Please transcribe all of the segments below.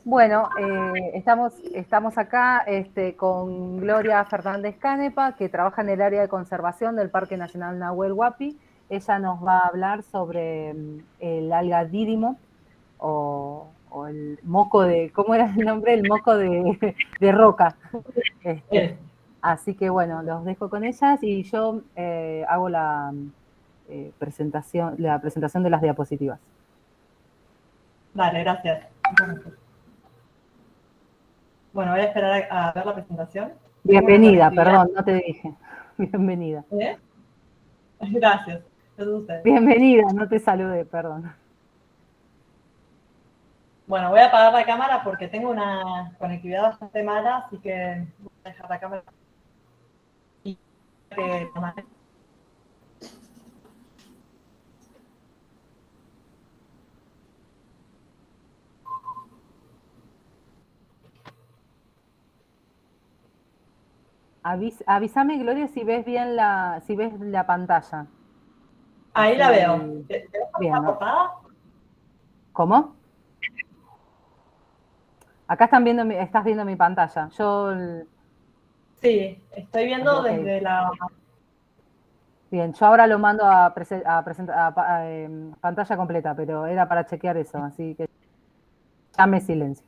Bueno, estamos acá con Gloria Fernández Canepa, que trabaja en el área de conservación del Parque Nacional Nahuel Huapi. Ella nos va a hablar sobre el alga dídimo o el moco de, ¿cómo era el nombre? El moco de roca. Eh, Así que bueno, los dejo con ellas y yo hago la presentación de las diapositivas. Dale, gracias. Muchas gracias. Bueno, voy a esperar a ver la presentación. Tengo una Bienvenida, conectividad. perdón, no te dije. Bienvenida. ¿Eh? Gracias. Gracias a ustedes. Bienvenida, no te saludé, perdón. Bueno, voy a apagar la cámara porque tengo una conectividad bastante mala, así que voy a dejar la cámara. Y que Avísame, Gloria, si ves bien si ves la pantalla. ahí la veo. Así, ¿Te ves bien, la ¿no? portada? ¿Cómo? Acá estás viendo mi pantalla. Sí, estoy viendo Ok, desde la... bien, yo ahora lo mando a pantalla completa, pero era para chequear eso, así que llame silencio.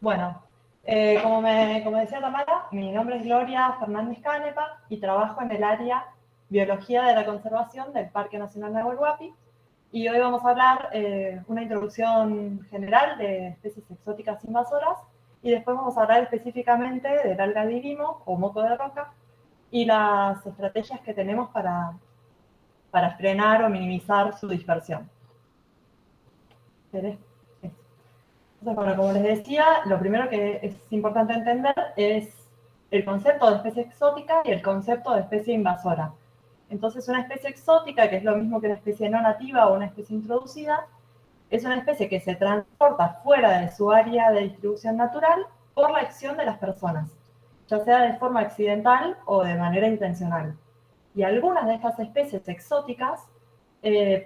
Bueno, como decía Tamara, mi nombre es Gloria Fernández Canepa y trabajo en el área Biología de la Conservación del Parque Nacional Nahuel Huapi. Y hoy vamos a hablar una introducción general de especies exóticas invasoras y después vamos a hablar específicamente del alga divimo o moco de roca y las estrategias que tenemos para frenar o minimizar su dispersión. Entonces, bueno, como les decía, lo primero que es importante entender es el concepto de especie exótica y el concepto de especie invasora. Entonces, una especie exótica, que es lo mismo que una especie no nativa o una especie introducida, es una especie que se transporta fuera de su área de distribución natural por la acción de las personas, ya sea de forma accidental o de manera intencional. Y algunas de estas especies exóticas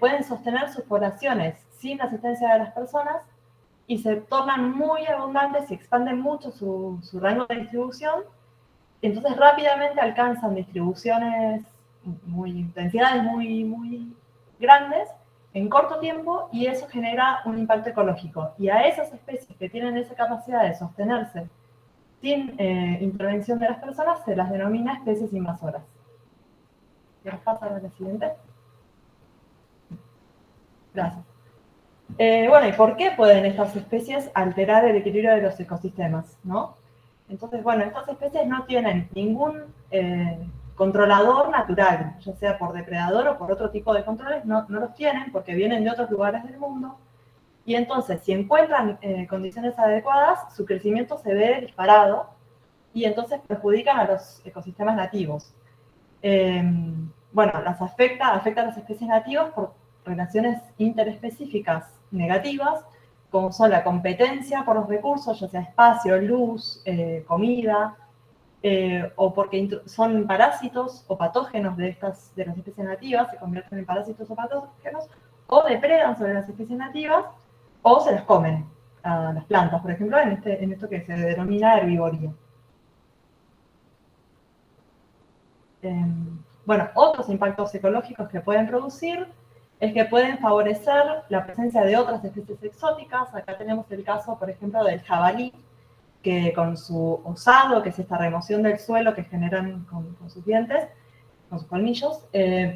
pueden sostener sus poblaciones sin la asistencia de las personas y se tornan muy abundantes y expanden mucho su rango de distribución, entonces rápidamente alcanzan distribuciones, densidades muy grandes en corto tiempo y eso genera un impacto ecológico. Y a esas especies que tienen esa capacidad de sostenerse sin intervención de las personas se las denomina especies invasoras. ¿Quieres pasar a la siguiente? Gracias. Bueno, ¿y por qué pueden estas especies alterar el equilibrio de los ecosistemas, ¿no? Entonces, bueno, estas especies no tienen ningún controlador natural, ya sea por depredador o por otro tipo de controles, no los tienen porque vienen de otros lugares del mundo. Y entonces, si encuentran condiciones adecuadas, su crecimiento se ve disparado y entonces perjudican a los ecosistemas nativos. Bueno, afecta a las especies nativas por relaciones interespecíficas negativas, como son la competencia por los recursos, ya sea espacio, luz, comida, o porque son parásitos o patógenos de las especies nativas, se convierten en parásitos o patógenos, o depredan sobre las especies nativas, o se las comen a las plantas, por ejemplo, en esto que se denomina herbivoría. Bueno, otros impactos ecológicos que pueden producir es que pueden favorecer la presencia de otras especies exóticas. Acá tenemos el caso, por ejemplo, del jabalí, que con su osado, que es esta remoción del suelo que generan con sus dientes, con sus colmillos,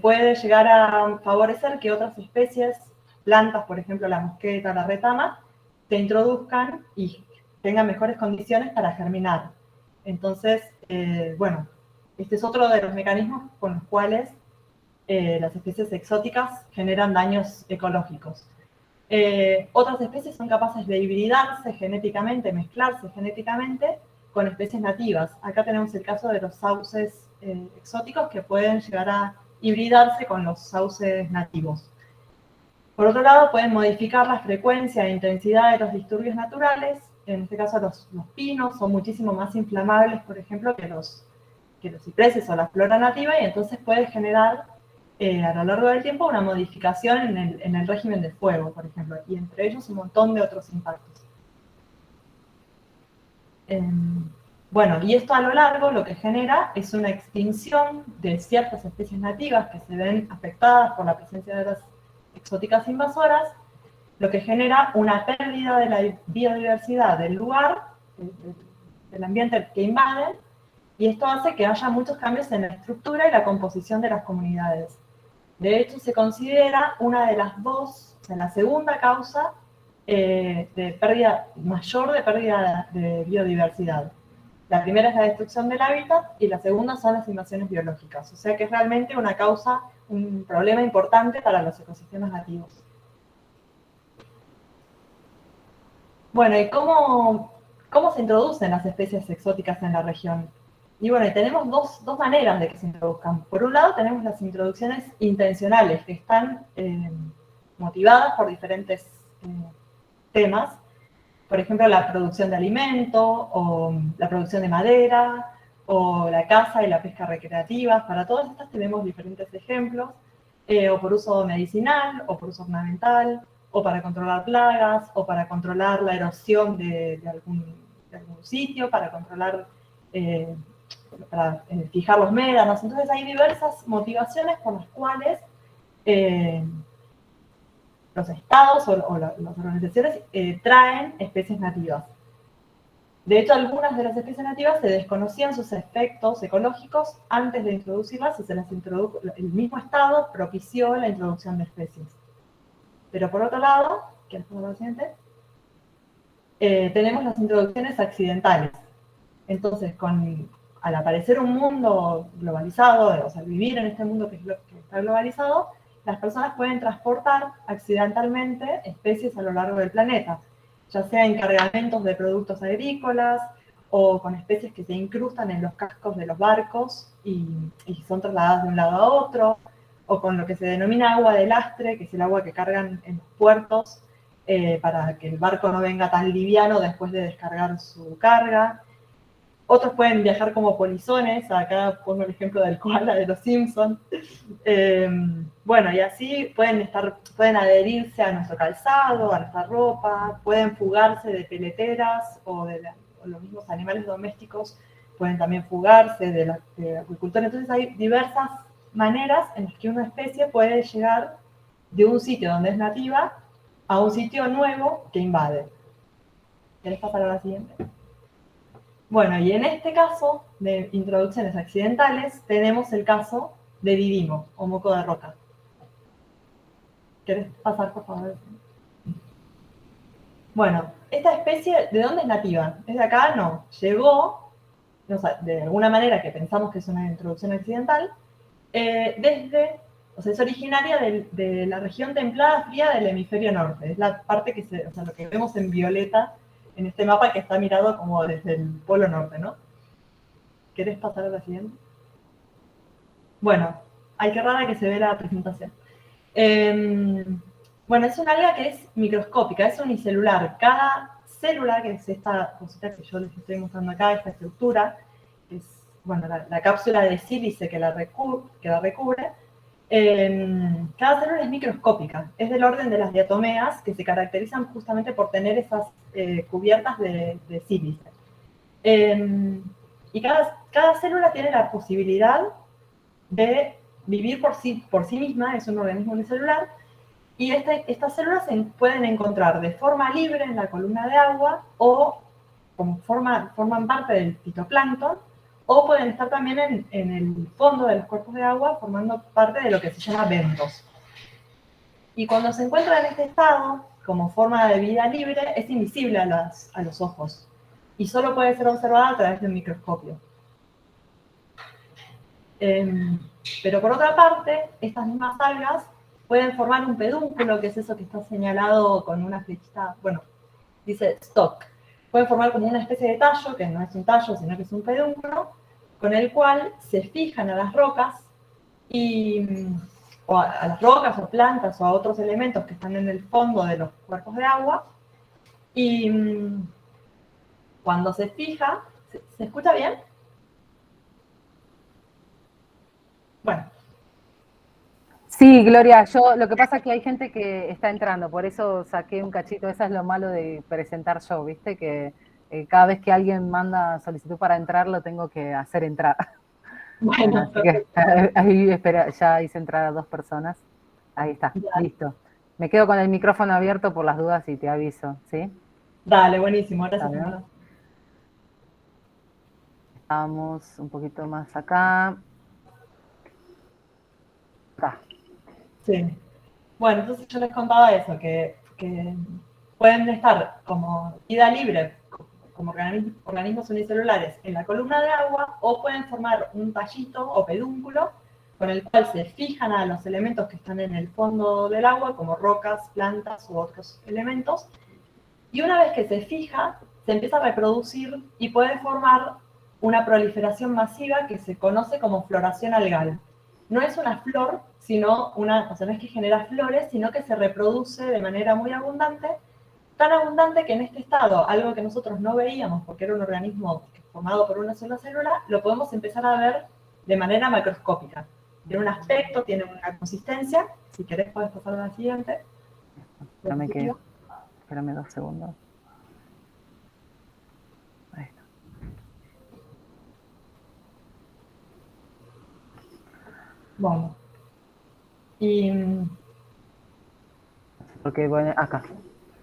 puede llegar a favorecer que otras especies, plantas, por ejemplo, la mosqueta, la retama, se introduzcan y tengan mejores condiciones para germinar. Entonces, bueno, este es otro de los mecanismos con los cuales las especies exóticas generan daños ecológicos. Otras especies son capaces de hibridarse genéticamente, mezclarse genéticamente con especies nativas. Acá tenemos el caso de los sauces exóticos que pueden llegar a hibridarse con los sauces nativos. Por otro lado, pueden modificar la frecuencia e intensidad de los disturbios naturales. En este caso, los pinos son muchísimo más inflamables, por ejemplo, que los cipreses o la flora nativa, y entonces puede generar a lo largo del tiempo una modificación en el régimen de fuego, por ejemplo, y entre ellos un montón de otros impactos. Bueno, y esto a lo largo lo que genera es una extinción de ciertas especies nativas que se ven afectadas por la presencia de las exóticas invasoras, lo que genera una pérdida de la biodiversidad del lugar, del ambiente que invaden, y esto hace que haya muchos cambios en la estructura y la composición de las comunidades. De hecho, se considera una de las dos, o sea, la segunda causa de pérdida, mayor de pérdida de biodiversidad. La primera es la destrucción del hábitat y la segunda son las invasiones biológicas. O sea que es realmente una causa, un problema importante para los ecosistemas nativos. Bueno, ¿y cómo se introducen las especies exóticas en la región? Y bueno, tenemos dos maneras de que se introduzcan. Por un lado, tenemos las introducciones intencionales, que están motivadas por diferentes temas. Por ejemplo, la producción de alimento, o la producción de madera, o la caza y la pesca recreativa. Para todas estas tenemos diferentes ejemplos, o por uso medicinal, o por uso ornamental, o para controlar plagas, o para controlar la erosión de algún sitio, para controlar, para fijar los médanos. Entonces hay diversas motivaciones por las cuales los estados o las organizaciones traen especies nativas. De hecho, algunas de las especies nativas se desconocían sus efectos ecológicos antes de introducirlas y se las introdujo, el mismo estado propició la introducción de especies. Pero por otro lado, ¿quieres pasar al siguiente? Tenemos las introducciones accidentales. Entonces, al aparecer un mundo globalizado, o sea, vivir en este mundo que está globalizado, las personas pueden transportar accidentalmente especies a lo largo del planeta, ya sea en cargamentos de productos agrícolas o con especies que se incrustan en los cascos de los barcos y son trasladadas de un lado a otro, o con lo que se denomina agua de lastre, que es el agua que cargan en los puertos para que el barco no venga tan liviano después de descargar su carga. Otros pueden viajar como polizones, acá pongo el ejemplo del koala de los Simpsons. Bueno, y así pueden adherirse a nuestro calzado, a nuestra ropa, pueden fugarse de peleteras o los mismos animales domésticos pueden también fugarse de la agricultura. Entonces hay diversas maneras en las que una especie puede llegar de un sitio donde es nativa a un sitio nuevo que invade. ¿Querés pasar a la siguiente? Bueno, y en este caso de introducciones accidentales, tenemos el caso de Didimo, o moco de roca. ¿Querés pasar, por favor? Bueno, esta especie, ¿de dónde es nativa? ¿Es de acá? No. Llegó, de alguna manera que pensamos que es una introducción accidental, o sea, es originaria de la región templada fría del hemisferio norte. Es la parte o sea, lo que vemos en violeta en este mapa que está mirado como desde el polo norte, ¿no? ¿Querés pasar a la siguiente? Bueno, ay, qué rara que se ve la presentación. Bueno, es una alga que es microscópica, es unicelular. Cada célula, que es esta cosita que yo les estoy mostrando acá, esta estructura, es bueno, la cápsula de sílice que la recubre, cada célula es microscópica, es del orden de las diatomeas, que se caracterizan justamente por tener esas cubiertas de sílice. Y cada célula tiene la posibilidad de vivir por sí misma, es un organismo unicelular, y estas células se pueden encontrar de forma libre en la columna de agua o forman parte del fitoplancton, o pueden estar también en el fondo de los cuerpos de agua formando parte de lo que se llama bentos. Y cuando se encuentra en este estado, como forma de vida libre, es invisible a los ojos y solo puede ser observada a través de un microscopio. Pero por otra parte, estas mismas algas pueden formar un pedúnculo, que es eso que está señalado con una flechita, bueno, dice stock. Pueden formar como una especie de tallo, que no es un tallo, sino que es un pedúnculo, con el cual se fijan a las rocas, o a las rocas o plantas o a otros elementos que están en el fondo de los cuerpos de agua, y cuando se fija, ¿se escucha bien? Bueno. Sí, Gloria, yo lo que pasa es que hay gente que está entrando, por eso saqué un cachito, eso es lo malo de presentar yo, ¿viste? Que cada vez que alguien manda solicitud para entrar, lo tengo que hacer entrar. Bueno, Así que perfecto. ahí espera, ya hice entrar a 2 personas. Ahí está, Ya. listo. Me quedo con el micrófono abierto por las dudas y te aviso, ¿sí? Dale, buenísimo. ¿Está Gracias, bien? Tamara. Vamos un poquito más acá. Acá. Sí. Bueno, entonces yo les contaba eso, que pueden estar como vida libre, como organismos unicelulares en la columna de agua, o pueden formar un tallito o pedúnculo con el cual se fijan a los elementos que están en el fondo del agua, como rocas, plantas u otros elementos, y una vez que se fija, se empieza a reproducir y puede formar una proliferación masiva que se conoce como floración algal. No es una flor, sino o sea, no es que genera flores, sino que se reproduce de manera muy abundante, tan abundante que en este estado, algo que nosotros no veíamos porque era un organismo formado por una sola célula, lo podemos empezar a ver de manera macroscópica. Tiene un aspecto, tiene una consistencia. Si querés, puedes pasar a la siguiente. Espérame 2 segundos. Ahí está. Bueno. Y Porque bueno, acá.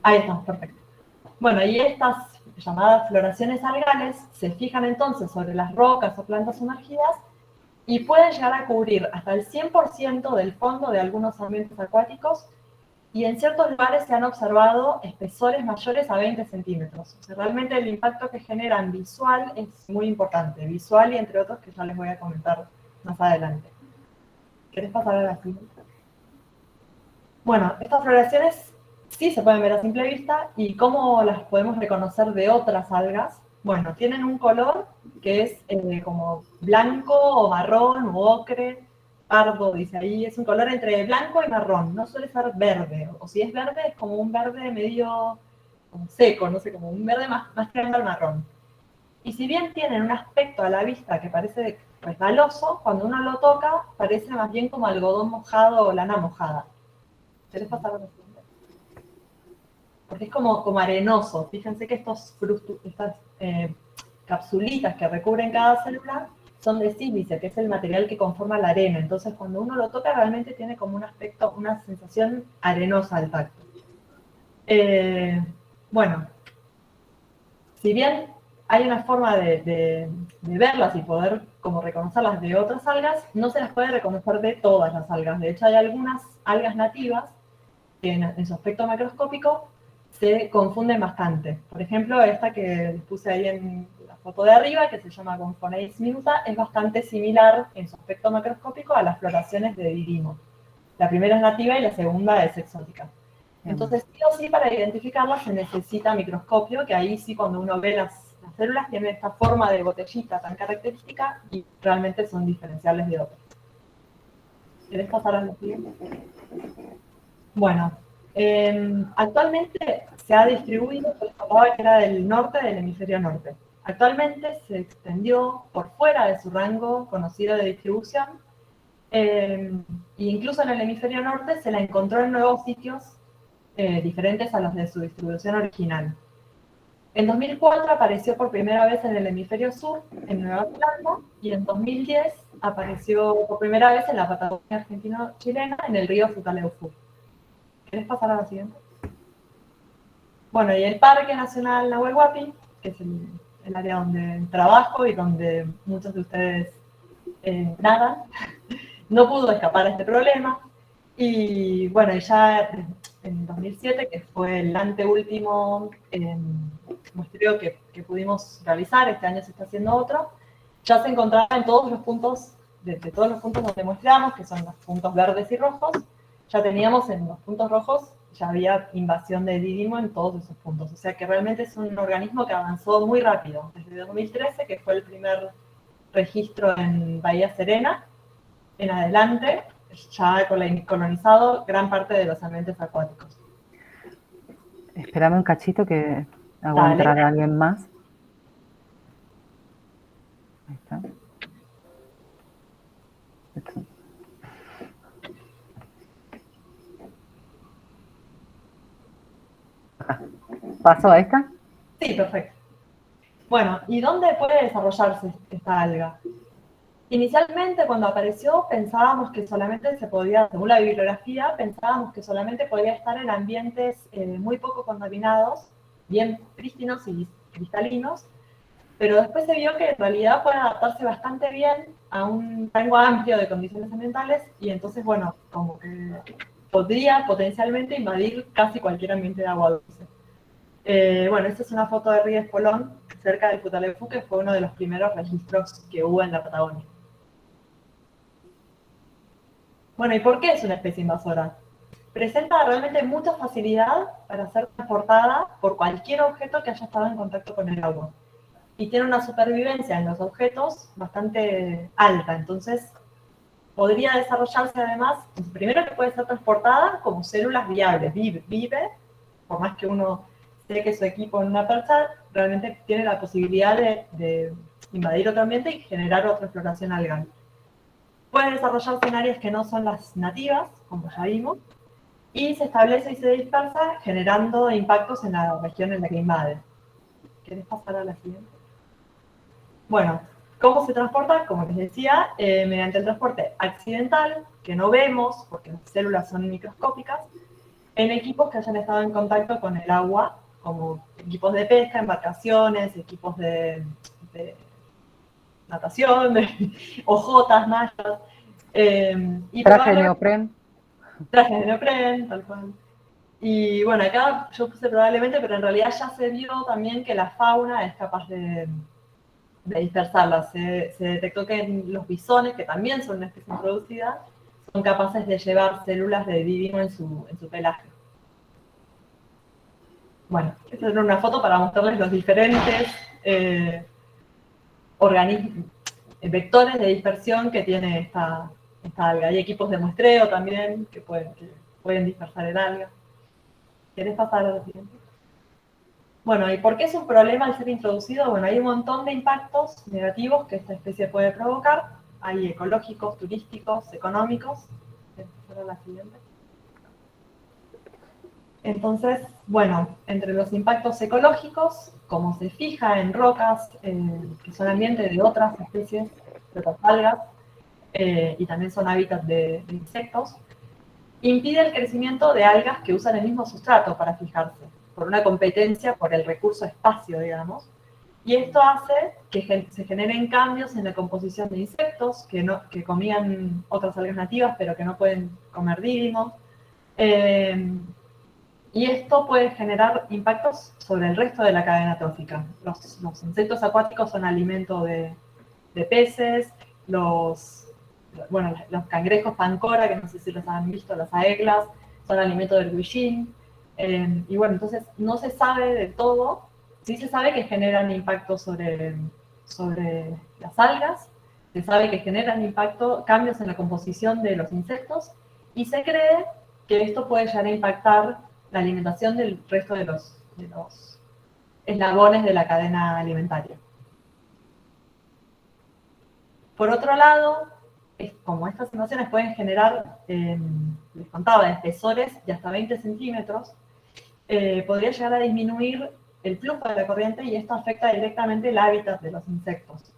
ahí está, perfecto. Bueno, y estas llamadas floraciones algales se fijan entonces sobre las rocas o plantas sumergidas y pueden llegar a cubrir hasta el 100% del fondo de algunos ambientes acuáticos, y en ciertos lugares se han observado espesores mayores a 20 centímetros. O sea, realmente el impacto que generan visual es muy importante, visual y entre otros que ya les voy a comentar más adelante. ¿Querés pasar a la siguiente? Bueno, estas floraciones sí se pueden ver a simple vista. ¿Y cómo las podemos reconocer de otras algas? Bueno, tienen un color que es como blanco o marrón o ocre, pardo, dice ahí. Es un color entre blanco y marrón, no suele ser verde. O si es verde, es como un verde medio como seco, no sé, como un verde más tirando al marrón. Y si bien tienen un aspecto a la vista que parece resbaloso, cuando uno lo toca parece más bien como algodón mojado o lana mojada. ¿Querés pasar a la siguiente? Porque es como arenoso. Fíjense que estas capsulitas que recubren cada célula son de sílice, que es el material que conforma la arena. Entonces, cuando uno lo toca, realmente tiene como un aspecto, una sensación arenosa al tacto. Bueno, si bien hay una forma de verlas y poder como reconocerlas de otras algas, no se las puede reconocer de todas las algas. De hecho, hay algunas algas nativas que en su aspecto macroscópico se confunden bastante. Por ejemplo, esta que les puse ahí en la foto de arriba, que se llama Confoneis minuta, es bastante similar en su aspecto macroscópico a las floraciones de Didimo. La primera es nativa y la segunda es exótica. Entonces, sí o sí, para identificarlas se necesita microscopio, que ahí sí, cuando uno ve las células, tienen esta forma de botellita tan característica y realmente son diferenciables de otras. ¿Querés pasar a la siguiente? Bueno, actualmente se ha distribuido, yo les contaba que era del norte del hemisferio norte. Actualmente se extendió por fuera de su rango conocido de distribución, e incluso en el hemisferio norte se la encontró en nuevos sitios diferentes a los de su distribución original. En 2004 apareció por primera vez en el hemisferio sur, en Nueva Zelanda, y en 2010 apareció por primera vez en la Patagonia argentino-chilena, en el río Futaleufú. ¿Querés pasar a la siguiente? Bueno, y el Parque Nacional Nahuel Huapi, que es el área donde trabajo y donde muchos de ustedes nadan, no pudo escapar a este problema. Y bueno, ya en 2007, que fue el anteúltimo muestreo que pudimos realizar, este año se está haciendo otro, ya se encontraba en todos los puntos, de todos los puntos donde muestreamos, que son los puntos verdes y rojos, ya teníamos en los puntos rojos, ya había invasión de Didimo en todos esos puntos. O sea que realmente es un organismo que avanzó muy rápido. Desde 2013, que fue el primer registro en Bahía Serena, en adelante, ya ha colonizado gran parte de los ambientes acuáticos. Espérame un cachito que hago Dale. entrar a alguien más. Ahí está. ¿Paso a esta? Sí, perfecto. Bueno, ¿y dónde puede desarrollarse esta alga? Inicialmente, cuando apareció, pensábamos que solamente se podía, según la bibliografía, pensábamos que solamente podía estar en ambientes muy poco contaminados, bien prístinos y cristalinos, pero después se vio que en realidad puede adaptarse bastante bien a un rango amplio de condiciones ambientales y entonces, bueno, como que podría potencialmente invadir casi cualquier ambiente de agua dulce. Bueno, esta es una foto de Río Espolón, cerca del Futaleufú, que fue uno de los primeros registros que hubo en la Patagonia. Bueno, ¿y por qué es una especie invasora? Presenta realmente mucha facilidad para ser transportada por cualquier objeto que haya estado en contacto con el agua. Y tiene una supervivencia en los objetos bastante alta, entonces podría desarrollarse además, primero que puede ser transportada como células viables, vive, por más que uno seque su equipo en una percha, realmente tiene la posibilidad de invadir otro ambiente y generar otra floración algal. Puede desarrollarse en áreas que no son las nativas, como ya vimos, y se establece y se dispersa generando impactos en la región en la que invade. ¿Querés pasar a la siguiente? Bueno, ¿cómo se transporta? Como les decía, mediante el transporte accidental, que no vemos porque las células son microscópicas, en equipos que hayan estado en contacto con el agua, como equipos de pesca, embarcaciones, equipos de natación, de ojotas, mallas, y Traje de probablemente neopren. trajes de neopren, tal cual. Y bueno, acá yo puse probablemente, pero en realidad ya se vio también que la fauna es capaz de dispersarlas. Se detectó que los bisones, que también son una especie introducida, son capaces de llevar células de divino en su pelaje. Bueno, esta es una foto para mostrarles los diferentes vectores de dispersión que tiene esta alga. Hay equipos de muestreo también que pueden dispersar el alga. ¿Querés pasar a la siguiente? Bueno, ¿y por qué es un problema al ser introducido? Bueno, hay un montón de impactos negativos que esta especie puede provocar. Hay ecológicos, turísticos, económicos. ¿Querés pasar a la siguiente? Entonces, bueno, entre los impactos ecológicos, como se fija en rocas que son ambiente de otras especies, de otras algas, y también son hábitats de insectos, impide el crecimiento de algas que usan el mismo sustrato para fijarse, por una competencia por el recurso espacio, digamos. Y esto hace que se generen cambios en la composición de insectos que comían otras algas nativas, pero que no pueden comer dídimos. Y esto puede generar impactos sobre el resto de la cadena trófica. Los insectos acuáticos son alimento de peces, los cangrejos pancora, que no sé si los han visto, las aeglas, son alimento del huillín. Y bueno, entonces no se sabe de todo, sí se sabe que generan impactos sobre las algas, se sabe que generan cambios en la composición de los insectos, y se cree que esto puede llegar a impactar la alimentación del resto de los eslabones de la cadena alimentaria. Por otro lado, como estas invasiones pueden generar, les contaba, espesores de hasta 20 centímetros, podría llegar a disminuir el flujo de la corriente y esto afecta directamente el hábitat de los insectos.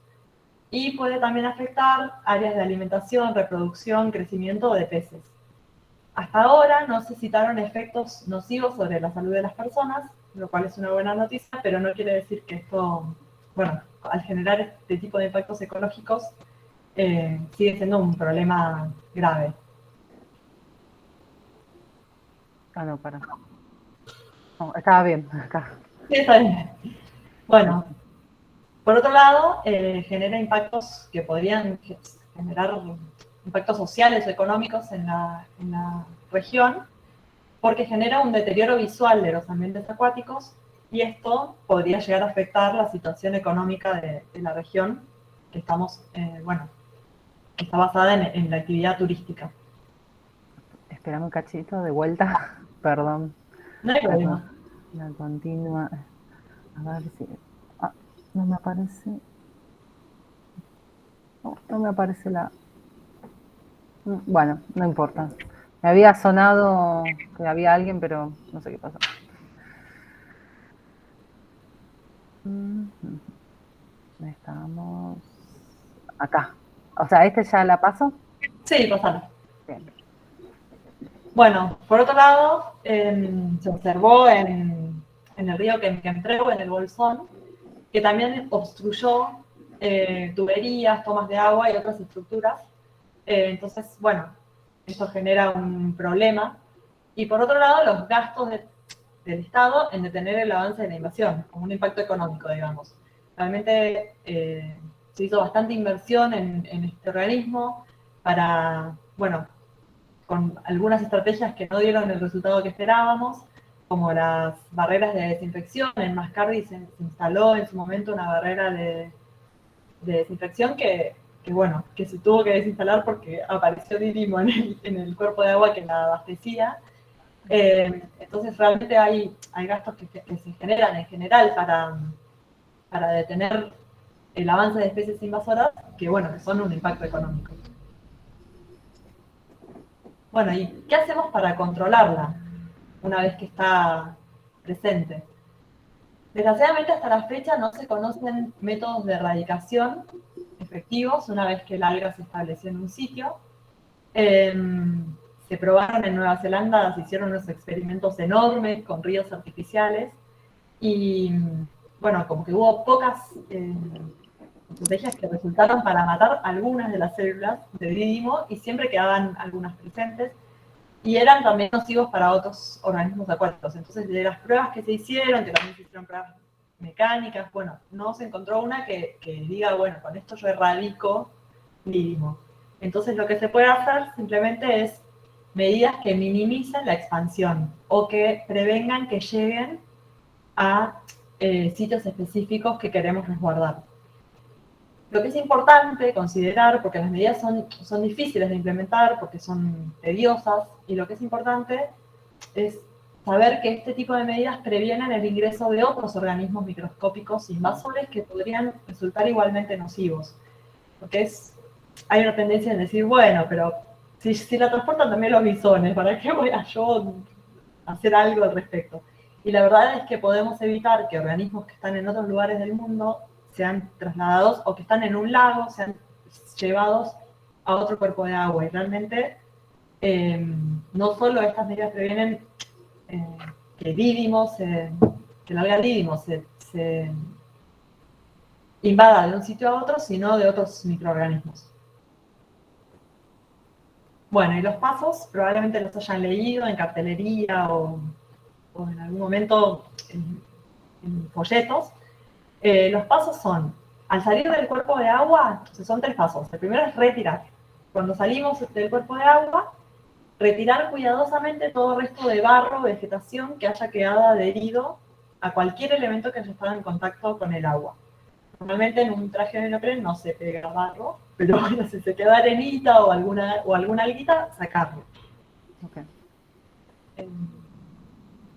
Y puede también afectar áreas de alimentación, reproducción, crecimiento de peces. Hasta ahora no se citaron efectos nocivos sobre la salud de las personas, lo cual es una buena noticia, pero no quiere decir que esto, bueno, al generar este tipo de impactos ecológicos, sigue siendo un problema grave. Ah, no, para. No, estaba bien, acá. Sí, está bien. Bueno, por otro lado, genera impactos que podrían generar impactos sociales o económicos en la región, porque genera un deterioro visual de los ambientes acuáticos y esto podría llegar a afectar la situación económica de la región que estamos, que está basada en la actividad turística. Esperame un cachito de vuelta. Perdón. No hay problema. La continua. A ver si. Ah, no me aparece. No me aparece la. Bueno, no importa. Me había sonado que había alguien, pero no sé qué pasó. Estamos acá. O sea, ¿este ya la paso? Sí, pasalo. Bien. Bueno, por otro lado, se observó en el río Quemquemtreu, en el Bolsón, que también obstruyó tuberías, tomas de agua y otras estructuras. Entonces, bueno, esto genera un problema. Y por otro lado, los gastos del Estado en detener el avance de la invasión, como un impacto económico, digamos. Realmente se hizo bastante inversión en este organismo para, bueno, con algunas estrategias que no dieron el resultado que esperábamos, como las barreras de desinfección. En Mascardi se instaló en su momento una barrera de desinfección bueno, que se tuvo que desinstalar porque apareció Didimo en el cuerpo de agua que la abastecía. Entonces realmente hay gastos que se generan en general para detener el avance de especies invasoras, que bueno, que son un impacto económico. Bueno, ¿y qué hacemos para controlarla una vez que está presente? Desgraciadamente hasta la fecha no se conocen métodos de erradicación efectivos una vez que el alga se estableció en un sitio. Se probaron en Nueva Zelanda, se hicieron unos experimentos enormes con ríos artificiales y bueno, como que hubo pocas estrategias que resultaron para matar algunas de las células de Didimo y siempre quedaban algunas presentes y eran también nocivos para otros organismos acuáticos. Entonces, de las pruebas que se hicieron, que también se hicieron pruebas mecánicas, bueno, no se encontró una que diga, bueno, con esto yo erradico Didimo. Entonces, lo que se puede hacer simplemente es medidas que minimicen la expansión o que prevengan que lleguen a sitios específicos que queremos resguardar. Lo que es importante considerar, porque las medidas son difíciles de implementar, porque son tediosas, y lo que es importante es saber que este tipo de medidas previenen el ingreso de otros organismos microscópicos invasores que podrían resultar igualmente nocivos. Porque hay una tendencia en decir, bueno, pero si la transportan también los bisones, ¿para qué voy a yo hacer algo al respecto? Y la verdad es que podemos evitar que organismos que están en otros lugares del mundo sean trasladados o que están en un lago sean llevados a otro cuerpo de agua. Y realmente no solo estas medidas previenen que el alga Didimo se invada de un sitio a otro, sino de otros microorganismos. Bueno, y los pasos probablemente los hayan leído en cartelería o en algún momento en folletos. Los pasos son, al salir del cuerpo de agua, son 3 pasos. El primero es retirar. Cuando salimos del cuerpo de agua, retirar cuidadosamente todo resto de barro, vegetación que haya quedado adherido a cualquier elemento que haya estado en contacto con el agua. Normalmente en un traje de neopreno no se pega barro, pero bueno, si se queda arenita o alguna alguita, sacarlo. Okay.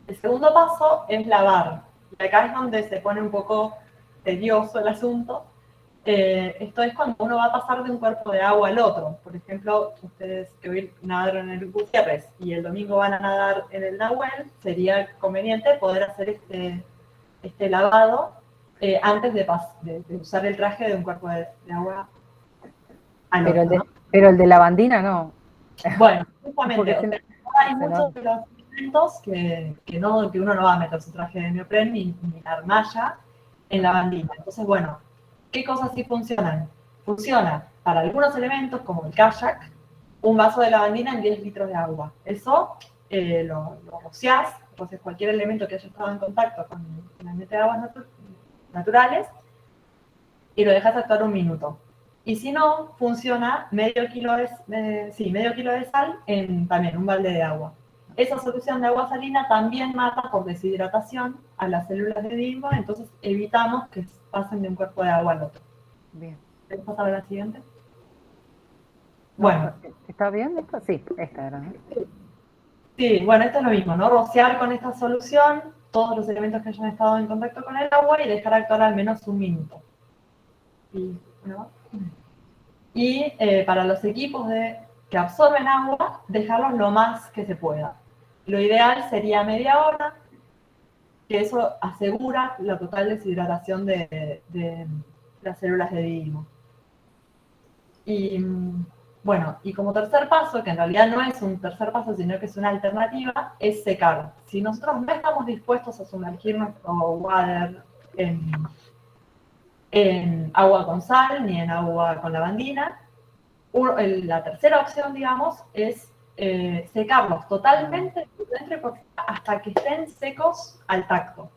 El segundo paso es lavar. Y acá es donde se pone un poco tedioso el asunto. Esto es cuando uno va a pasar de un cuerpo de agua al otro. Por ejemplo, ustedes que hoy nadaron en el Gutiérrez y el domingo van a nadar en el Nahuel, sería conveniente poder hacer este lavado antes de usar el traje de un cuerpo de agua al Pero otro, ¿no? pero el de la bandina no. Bueno, justamente, o sea, hay se muchos nota. de los elementos que uno no va a meter su traje de neopren ni la armalla en la bandina. Entonces, bueno, ¿qué cosas sí funcionan? Funciona para algunos elementos, como el kayak, un vaso de lavandina en 10 litros de agua. Eso lo rociás cualquier elemento que haya estado en contacto con el ambiente de aguas naturales y lo dejas actuar 1 minuto. Y si no, funciona medio kilo de sal en también un balde de agua. Esa solución de agua salina también mata por deshidratación a las células de Didimo, entonces evitamos que pasen de un cuerpo de agua al otro. Bien. ¿Puedes pasar a la siguiente? No, Bueno. ¿está bien esto? Sí, esta era, ¿no? Sí, bueno, esto es lo mismo, ¿no? Rociar con esta solución todos los elementos que hayan estado en contacto con el agua y dejar actuar al menos 1 minuto. Y para los equipos que absorben agua, dejarlos lo más que se pueda. Lo ideal sería media hora, que eso asegura la total deshidratación de las células de Didimo. Y bueno, y como tercer paso, que en realidad no es un tercer paso, sino que es una alternativa, es secar. Si nosotros no estamos dispuestos a sumergir nuestro water en agua con sal ni en agua con lavandina, la tercera opción, digamos, es secarlos totalmente hasta que estén secos al tacto.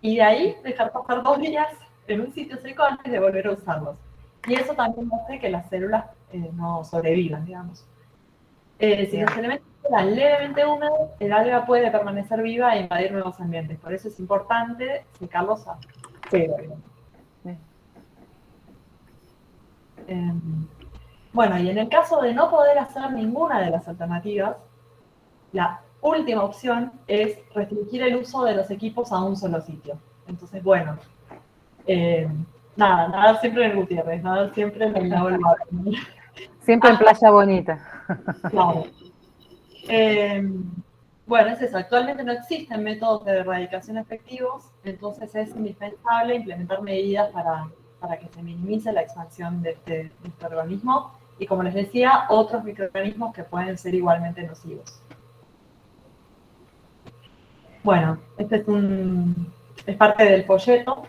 Y de ahí dejar pasar 2 días en un sitio seco antes de volver a usarlos. Y eso también hace que las células no sobrevivan, digamos. Si los elementos quedan levemente húmedos, el alga puede permanecer viva e invadir nuevos ambientes. Por eso es importante secarlos a cero. Bueno, y en el caso de no poder hacer ninguna de las alternativas, la última opción es restringir el uso de los equipos a un solo sitio. Entonces, bueno, nadar siempre en el Gutiérrez, nadar siempre en el lago del Guadalquivir. Siempre en Playa Bonita. Claro. Bueno, es eso. Actualmente no existen métodos de erradicación efectivos, entonces es indispensable implementar medidas para que se minimice la expansión de este organismo y, como les decía, otros microorganismos que pueden ser igualmente nocivos. Bueno, este es parte del folleto,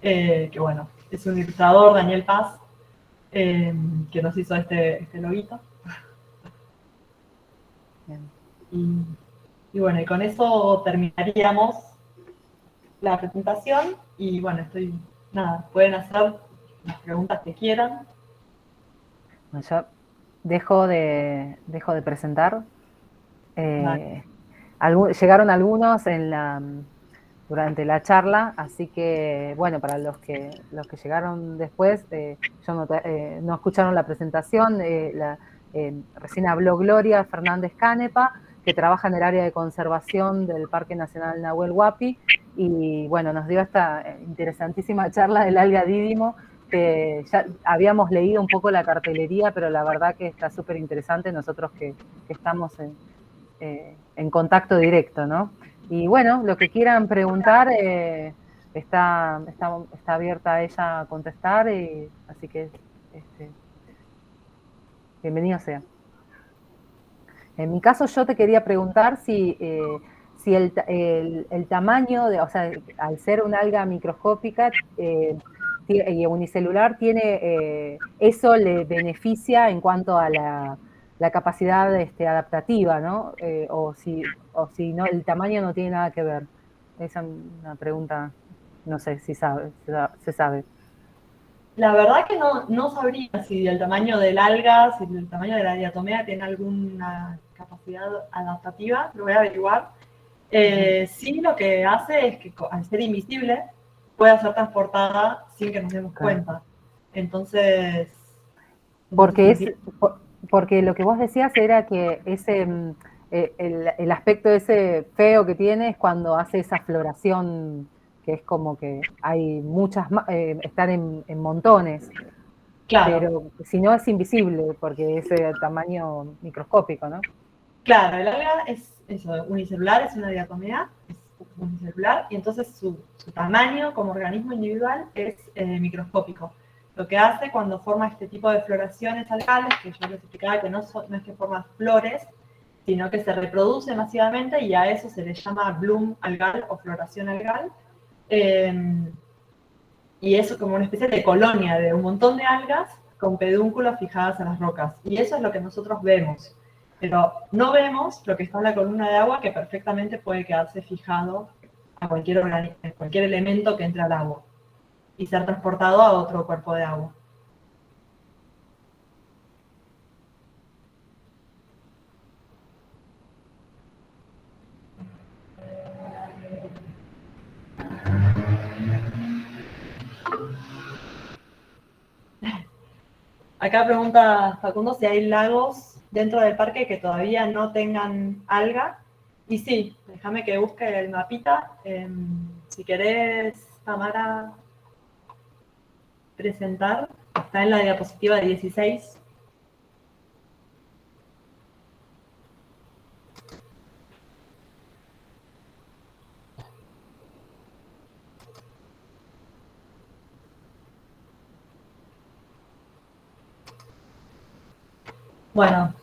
que bueno, es un ilustrador, Daniel Paz, que nos hizo este loguito. Y bueno, y con eso terminaríamos la presentación. Y bueno, pueden hacer las preguntas que quieran. Bueno, yo dejo de presentar. Llegaron algunos durante la charla, así que, bueno, para los que llegaron después, no escucharon la presentación, recién habló Gloria Fernández Canepa, que trabaja en el área de conservación del Parque Nacional Nahuel Huapi, y bueno, nos dio esta interesantísima charla del alga Didimo, que ya habíamos leído un poco la cartelería, pero la verdad que está súper interesante, nosotros que estamos en contacto directo, ¿no? Y bueno, lo que quieran preguntar, está abierta a ella a contestar, así que bienvenido sea. En mi caso, yo te quería preguntar si el tamaño, o sea, al ser una alga microscópica y unicelular, eso le beneficia en cuanto a la capacidad adaptativa, ¿no? O si no, el tamaño no tiene nada que ver. Esa es una pregunta, no sé si se sabe. La verdad que no sabría si el tamaño del alga, si el tamaño de la diatomea tiene alguna capacidad adaptativa, lo voy a averiguar. Sí, lo que hace es que al ser invisible pueda ser transportada sin que nos demos cuenta. Entonces... Porque lo que vos decías era que el aspecto ese feo que tiene es cuando hace esa floración, que es como que hay muchas, están en montones. Claro. Pero si no es invisible, porque es de tamaño microscópico, ¿no? Claro, el alga es eso, unicelular, es una diatomea, es unicelular, y entonces su tamaño como organismo individual es microscópico. Lo que hace cuando forma este tipo de floraciones algales, que yo les explicaba que no es que forman flores, sino que se reproduce masivamente, y a eso se le llama bloom algal o floración algal. Y eso como una especie de colonia de un montón de algas con pedúnculos fijadas a las rocas. Y eso es lo que nosotros vemos. Pero no vemos lo que está en la columna de agua, que perfectamente puede quedarse fijado a cualquier elemento que entre al agua y ser transportado a otro cuerpo de agua. Acá pregunta Facundo si hay lagos dentro del parque que todavía no tengan alga. Y sí, déjame que busque el mapita. Si querés, Tamara, presentar, está en la diapositiva de 16. Bueno,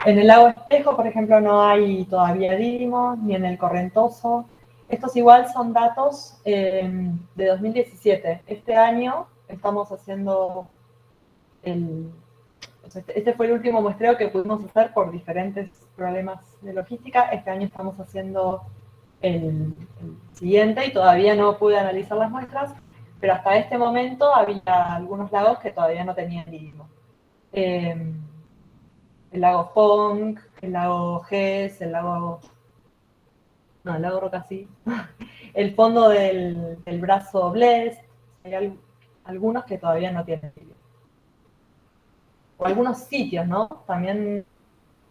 en el lago Espejo, por ejemplo, no hay todavía dídimos, ni en el Correntoso. Estos igual son datos de 2017. Este año estamos haciendo este fue el último muestreo que pudimos hacer por diferentes problemas de logística. Este año estamos haciendo el siguiente y todavía no pude analizar las muestras, pero hasta este momento había algunos lagos que todavía no tenían dídimo. El lago Fong, el lago Hess, el lago Rocasí, el fondo del brazo Blest, hay algunos que todavía no tienen dídimo. O algunos sitios, ¿no? También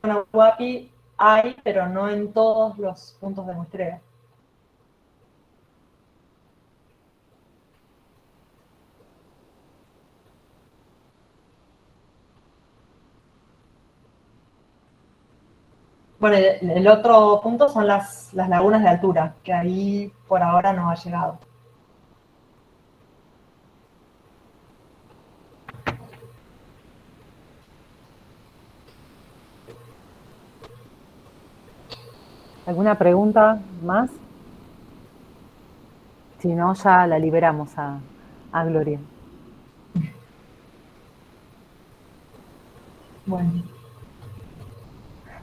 en Huapi hay, pero no en todos los puntos de muestreo. Bueno, el otro punto son las lagunas de altura, que ahí por ahora no ha llegado. ¿Alguna pregunta más? Si no, ya la liberamos a Gloria.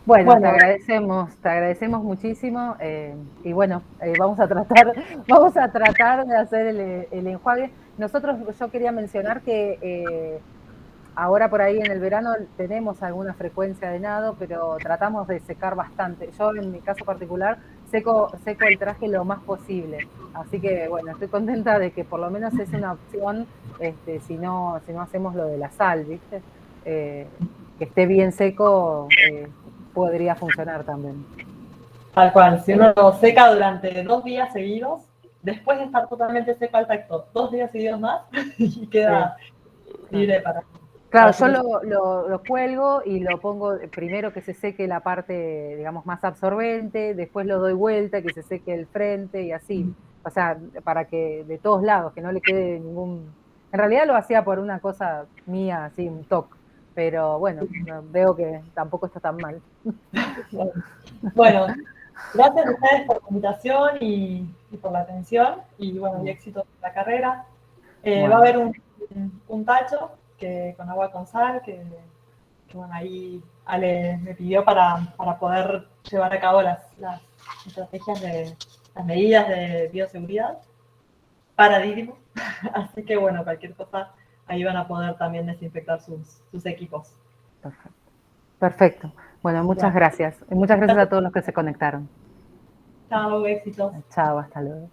Bueno, te agradecemos muchísimo y bueno, vamos a tratar de hacer el enjuague. Yo quería mencionar que ahora por ahí en el verano tenemos alguna frecuencia de nado, pero tratamos de secar bastante. Yo en mi caso particular seco el traje lo más posible. Así que bueno, estoy contenta de que por lo menos es una opción si no hacemos lo de la sal, ¿viste? Que esté bien seco podría funcionar también. Tal cual, si uno lo seca durante 2 días seguidos, después de estar totalmente seco al tacto, 2 días seguidos más, y queda libre para... Claro, yo lo cuelgo y lo pongo primero que se seque la parte, digamos, más absorbente, después lo doy vuelta, que se seque el frente y así. O sea, para que de todos lados, que no le quede ningún... En realidad lo hacía por una cosa mía, así, un toque, pero bueno, veo que tampoco está tan mal. Bueno, gracias a ustedes por la invitación y por la atención y bueno, y éxito en la carrera. Va a haber un tacho con agua con sal que bueno, ahí Ale me pidió para poder llevar a cabo las estrategias las medidas de bioseguridad para Dídimo. Así que bueno, cualquier cosa ahí van a poder también desinfectar sus equipos. Perfecto. Bueno, muchas gracias. Y muchas gracias a todos los que se conectaron. Chao, éxitos. Chao, hasta luego.